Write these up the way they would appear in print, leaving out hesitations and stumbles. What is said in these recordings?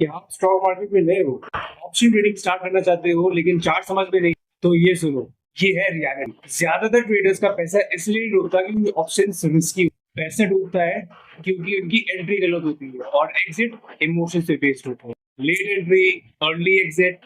कि आप stock market में नए हो, ऑप्शन ट्रेडिंग स्टार्ट करना चाहते हो लेकिन चार्ट समझ में नहीं, तो ये सुनो, ये है रियलिटी। ज्यादातर ट्रेडर्स का पैसा इसलिए नहीं डूबता क्योंकि ऑप्शन रिस्की। पैसा डूबता है क्योंकि उनकी एंट्री गलत होती है और एग्जिट इमोशन से बेस्ड होता है। लेट एंट्री, अर्ली एग्जिट,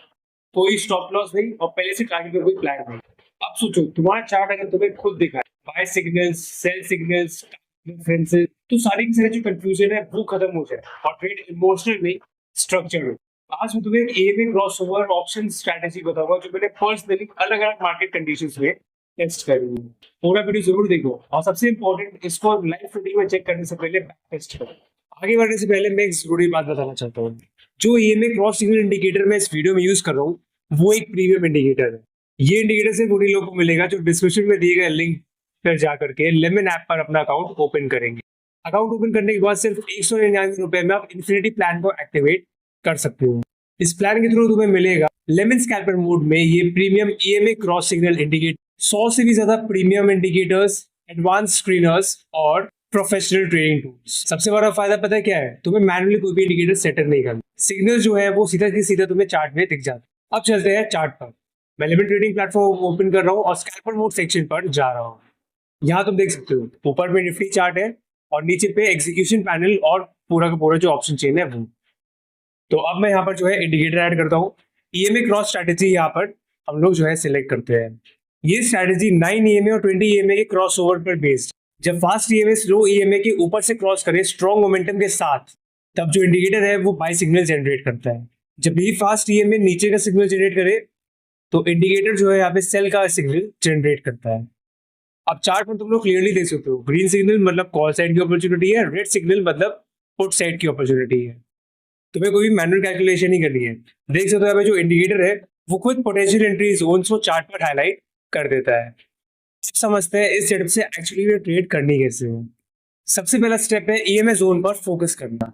कोई स्टॉप लॉस नहीं और पहले से टारगेट का कोई प्लान नहीं। अब सोचो, तुम्हारा चार्ट अगर तुम्हें खुद दिखा है, buy signals, sell signals, differences, तो सारी की सारी जो कंफ्यूजन है वो खत्म हो जाए और ट्रेड इमोशनल नहीं, स्ट्रक्चर हो। आज मैं तुम्हें एक एएमए क्रॉसओवर ऑप्शन स्ट्रेटजी बताऊंगा जो मैंने पर्सनली अलग अलग मार्केट कंडीशंस में टेस्ट करी है। पूरा वीडियो जरूर देखो और सबसे इंपॉर्टेंट, इसको लाइव ट्रेडिंग में चेक करने से पहले बैक टेस्ट करो। आगे बढ़ने से पहले मैं एक जरूरी बात बताना चाहता हूँ। जो ईएमए क्रॉस सिग्नल इंडिकेटर मैं इस वीडियो में यूज कर रहा हूँ वो एक प्रीमियम इंडिकेटर है। ये इंडिकेटर सिर्फ उन्हीं लोगों को मिलेगा जो डिस्क्रिप्शन में दिए गए लिंक पर जाकर के लेमन ऐप पर अपना अकाउंट ओपन करेंगे। अकाउंट ओपन करने के बाद सिर्फ ₹199 में आप इन्फिनिटी प्लान को एक्टिवेट कर सकते हो। इस प्लान के थ्रू तुम्हें मिलेगा लेमन स्कैल्पर मोड में ये premium EMA cross signal indicator, 100 से भी ज्यादा प्रीमियम इंडिकेटर्स, एडवांस स्क्रीनर्स और प्रोफेशनल ट्रेडिंग टूल्स। सबसे बड़ा फायदा पता है क्या है? तुम्हें मैनुअली कोई भी इंडिकेटर सेटअप नहीं करना। सिग्नल जो है वो सीधा सीधा तुम्हें चार्ट में दिख जाता है। अब चलते हैं चार्ट पर। मैं लेमन ट्रेडिंग प्लेटफॉर्म ओपन कर रहा हूँ और स्कैल्पर मोड सेक्शन पर जा रहा हूँ। यहाँ तुम देख सकते हो ऊपर में निफ्टी चार्ट है और नीचे पे एग्जीक्यूशन पैनल और पूरा का पूरा जो ऑप्शन चेन है वो। तो अब मैं यहाँ पर जो है इंडिकेटर ऐड करता हूँ। ईएमए क्रॉस स्ट्रैटेजी यहाँ पर हम लोग जो है सिलेक्ट करते हैं। ये स्ट्रैटेजी 9 ईएमए और 20 ईएमए के क्रॉस ओवर पर बेस्ड। जब फास्ट ईएमए स्लो ईएमए के ऊपर से क्रॉस करे स्ट्रॉन्ग मोमेंटम के साथ, तब जो इंडिकेटर है वो बाय सिग्नल जनरेट करता है। जब भी फास्ट ईएमए नीचे का सिग्नल जनरेट करे तो इंडिकेटर जो है यहाँ पे सेल का सिग्नल जनरेट करता है। अब चार्ट में तुम लोग क्लियरली देख सकते हो, ग्रीन सिग्नल मतलब कॉल साइड की अपॉर्चुनिटी है, रेड सिग्नल मतलब पुट साइड की अपॉर्चुनिटी है। तुम्हें कोई भी मैनुअल कैलकुलेशन नहीं करनी है। देख सकते हो यहाँ पे जो इंडिकेटर है वो खुद पोटेंशियल एंट्री जोन्स को चार्ट पर हाईलाइट कर देता है। अब समझते हैं इस सेटअप से एक्चुअली में ट्रेड करनी कैसे है। सबसे पहला स्टेप है ईएमए जोन पर फोकस करना।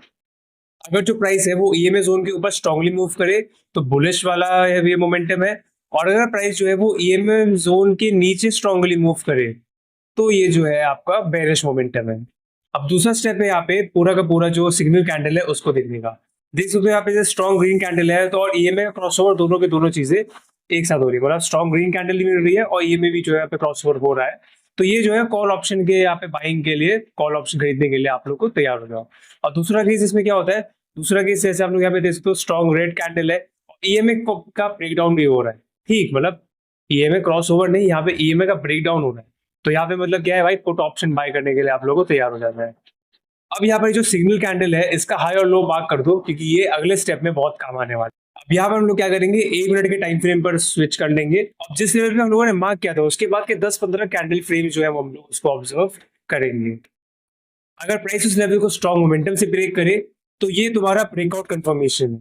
अगर जो प्राइस है वो ईएमए जोन के ऊपर स्ट्रांगली मूव करे तो बुलिश वाला ये मोमेंटम है, और अगर प्राइस जो है वो ईएमए जोन के नीचे स्ट्रांगली मूव करे तो ये जो है आपका बेरिश मोमेंटम है। अब दूसरा स्टेप है यहाँ पे पूरा का पूरा जो सिग्नल कैंडल है उसको देखने का। देख सकते हो यहाँ पे स्ट्रॉन्ग ग्रीन कैंडल है तो और ईएमए का क्रॉसओवर दोनों के दोनों चीजें एक साथ हो रही है। मतलब स्ट्रॉन्ग ग्रीन कैंडल भी मिल रही है और ईएमए भी जो है यहाँ पे क्रॉसओवर हो रहा है। तो ये जो है कॉल ऑप्शन के यहाँ पे बाइंग के लिए, कॉल ऑप्शन खरीदने के लिए आप लोग को तैयार हो जाओ। और दूसरा केस इसमें क्या होता है, दूसरा केस जैसे आप लोग यहाँ पे देख सकते हो स्ट्रॉन्ग रेड कैंडल है और ईएमए का ब्रेकडाउन भी हो रहा है। ठीक, मतलब ईएमए क्रॉस ओवर नहीं, यहाँ पे ईएमए का ब्रेकडाउन हो रहा है। तो यहाँ पे मतलब क्या है भाई, पुट ऑप्शन बाय करने के लिए आप लोगों को तैयार हो जाता है। अब यहाँ पर जो सिग्नल कैंडल है इसका हाई और लो मार्क कर दो क्योंकि ये अगले स्टेप में बहुत काम आने वाला है। अब यहाँ पर हम लोग क्या करेंगे, 1 मिनट के टाइम फ्रेम पर स्विच कर लेंगे और जिस लेवल पे हम लोगों ने मार्क किया था उसके बाद के 10-15 कैंडल फ्रेम जो है वो हम लोग उसको ऑब्जर्व करेंगे। अगर प्राइस उस लेवल को स्ट्रॉन्ग मोमेंटम से ब्रेक करे तो ये तुम्हारा ब्रेकआउट कंफर्मेशन है,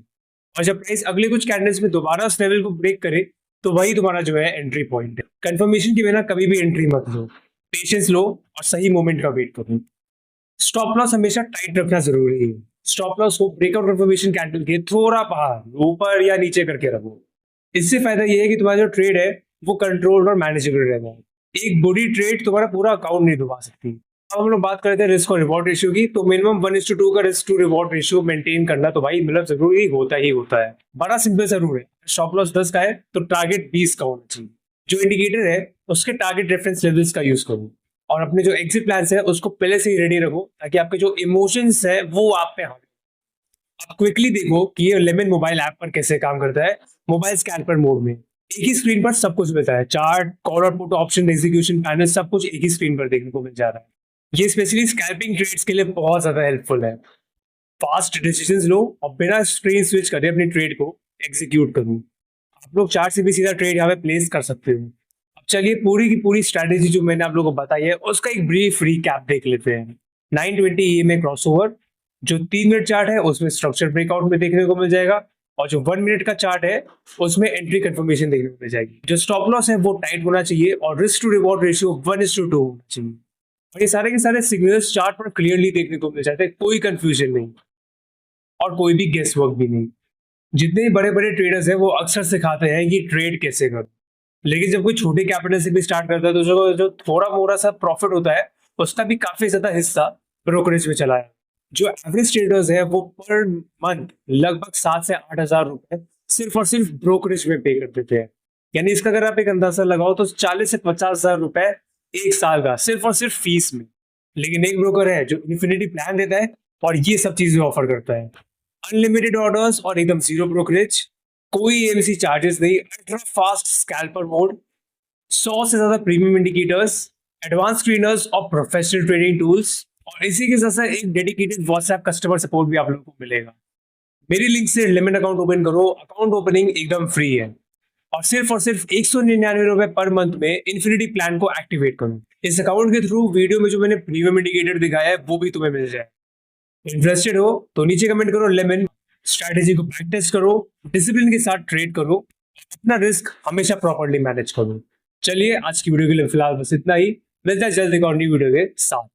और जब प्राइस अगले कुछ कैंडल्स में दोबारा उस लेवल को ब्रेक करे तो वही तुम्हारा जो है एंट्री पॉइंट है। कंफर्मेशन के बिना कभी भी एंट्री मत लो, पेशेंस लो और सही मोमेंट का वेट करो। स्टॉप लॉस हमेशा टाइट रखना जरूरी है। स्टॉप लॉस को ब्रेकआउट कंफर्मेशन कैंडल के थोड़ा बाहर ऊपर या नीचे करके रखो। इससे फायदा ये है कि तुम्हारा जो ट्रेड है वो कंट्रोल और मैनेजेबल रहेगा। एक बुरी ट्रेड तुम्हारा पूरा अकाउंट नहीं डुबा सकती। अब हम लोग बात करते हैं रिस्क और रिवॉर्ड रेशियो की, तो मिनिमम 1:2 का risk to reward ratio maintain करना तो भाई मतलब जरूरी होता ही होता है। बड़ा सिंपल जरूर है, स्टॉप लॉस 10 का है तो टारगेट 20 का होना चाहिए। जो इंडिकेटर है उसके टारगेट रेफरेंस लेवल्स का यूज करो और अपने जो एग्जिट प्लान है उसको पहले से ही रेडी रखो ताकि आपके जो इमोशंस है वो आप पे हावी। आप क्विकली देखो कि ये लेमन मोबाइल ऐप पर कैसे काम करता है। मोबाइल स्कैल्पर मोड में एक ही स्क्रीन पर सब कुछ मिलता है, चार्ट, कॉल और पुट ऑप्शन, एग्जीक्यूशन पैनल, सब कुछ एक ही स्क्रीन पर देखने को मिल जा रहा है। ये स्पेशली स्कैल्पिंग ट्रेड्स के लिए बहुत ज्यादा हेल्पफुल है। फास्ट डिसीजंस लो और बिना स्क्रीन स्विच करे अपनी ट्रेड को एग्जीक्यूट करो। आप लोग चार्ट से भी सीधा ट्रेड यहाँ पे प्लेस कर सकते हो। अब चलिए पूरी की पूरी स्ट्रैटेजी जो मैंने आप लोगों को बताई है उसका एक ब्रीफ रिकैप देख लेते हैं। 920 ईएमए क्रॉसओवर, जो 3 मिनट चार्ट है उसमें स्ट्रक्चर ब्रेकआउट में देखने को मिल जाएगा, और जो 1 मिनट का चार्ट है उसमें एंट्री कंफर्मेशन देखने को मिल जाएगी। जो स्टॉप लॉस है वो टाइट होना चाहिए और रिस्क टू रिवॉर्ड रेशियो 1:2 होना चाहिए। और ये सारे के सारे सिग्नल्स चार्ट पर क्लियरली देखने को मिल जाते हैं, कोई कंफ्यूजन नहीं और कोई भी गेस वर्क भी नहीं। जितने भी बड़े बड़े ट्रेडर्स हैं वो अक्सर सिखाते हैं कि ट्रेड कैसे करो, लेकिन जब कोई छोटे कैपिटल से भी स्टार्ट करता है तो जो थोड़ा मोड़ा सा प्रॉफिट होता है उसका भी काफी ज्यादा हिस्सा ब्रोकरेज में चला है। जो एवरेज ट्रेडर्स है वो पर मंथ लगभग 7 से 8 हजार रुपए सिर्फ और सिर्फ ब्रोकरेज में पे कर देते हैं। यानी इसका अगर आप एक अंदाजा लगाओ तो 40 से 50 हजार रुपए एक साल का सिर्फ और सिर्फ फीस में। लेकिन एक ब्रोकर है जो इन्फिनिटी प्लान देता है और ये सब चीजें ऑफर करता है। अनलिमिटेड ऑर्डर्स और एकदम जीरो ब्रोकरेज, कोई एमसी चार्जेस नहीं, अल्ट्रा फास्ट स्कैल्पर मोड, 100 से ज्यादा प्रीमियम इंडिकेटर्स, एडवांस स्क्रीनर्स और प्रोफेशनल ट्रेडिंग टूल्स, और इसी के साथ साथ एक डेडिकेटेड व्हाट्सएप कस्टमर सपोर्ट भी आप लोगों को मिलेगा। मेरी लिंक से लिमिट अकाउंट ओपन करो, अकाउंट ओपनिंग एकदम फ्री है और सिर्फ 199 रुपए पर मंथ में इन्फिनिटी प्लान को एक्टिवेट करो। इस अकाउंट के थ्रू वीडियो में जो मैंने प्रीमियम इंडिकेटर दिखाया है वो भी तुम्हें मिल जाए। इंटरेस्टेड हो तो नीचे कमेंट करो लेमन, स्ट्रैटेजी को बैक टेस्ट करो, डिसिप्लिन के साथ ट्रेड करो, अपना रिस्क हमेशा प्रॉपर्ली मैनेज करो। चलिए आज की वीडियो के लिए फिलहाल बस इतना ही, मिलता है जल्द एक और नई वीडियो के साथ।